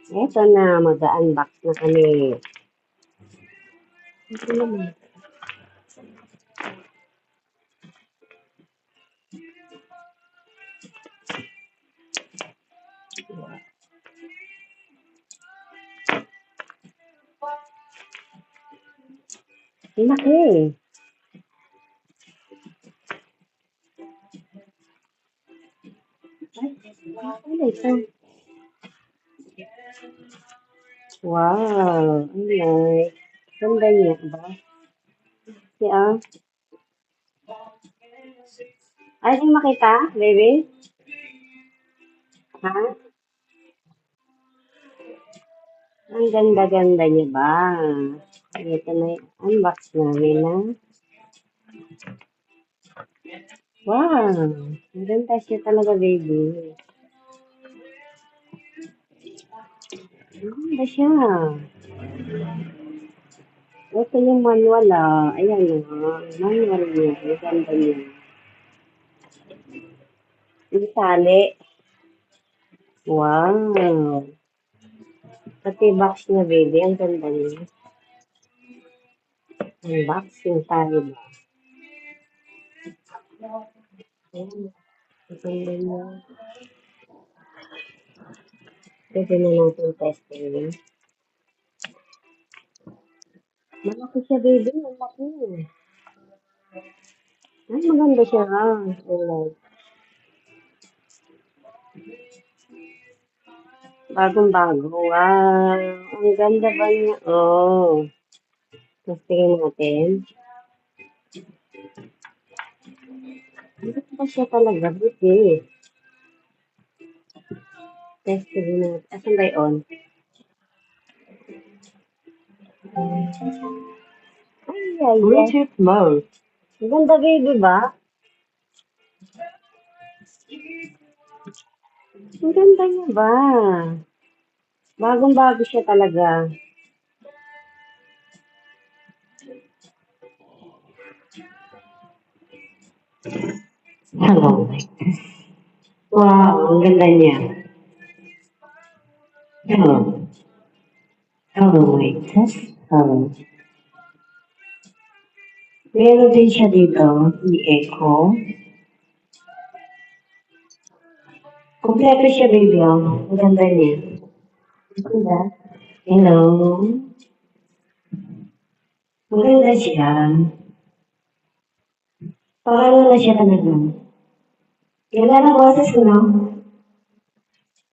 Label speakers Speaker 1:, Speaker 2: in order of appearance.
Speaker 1: Eto na, mag-unbox na kami. Ito naman. Laki. Ano ito? Wow, ang nice. Ganda niya ba? Siya. Ay, di makita, baby? Ha? Ang ganda-ganda niya ba? Ito na yung unbox namin na. Wow, ang ganda siya talaga, baby. Ang ganda siya. Ito yung manual Ayan manual niya. Ang ganda niya. Yung tali. Wow. Pati box niya, baby. Ang ganda niya. Ang box, yung tali ba? Ayan. Ang ganda niya. Pwede na natin testing niya. Malaki siya, baby. Ang laki. Ay, maganda siya. Like, bagong-bago. Wow. Ang ganda ba niya? Oh. Testingin natin. Bakit ba siya talaga? Buti. Testingin natin. Asan ba yun? Ay. Bluetooth mode. Ang ganda, baby ba? Ang ganda niya ba? Bagong-bago siya talaga. Hello. Wow, ang ganda niya. Hello. Hello, wait. Hello. Meron din siya dito, i-echo. Kompleto siya, baby. Ang ganda niya. Ganda. Hello. Maganda siya. Parang na siya talaga. Ganda na boses ko, no?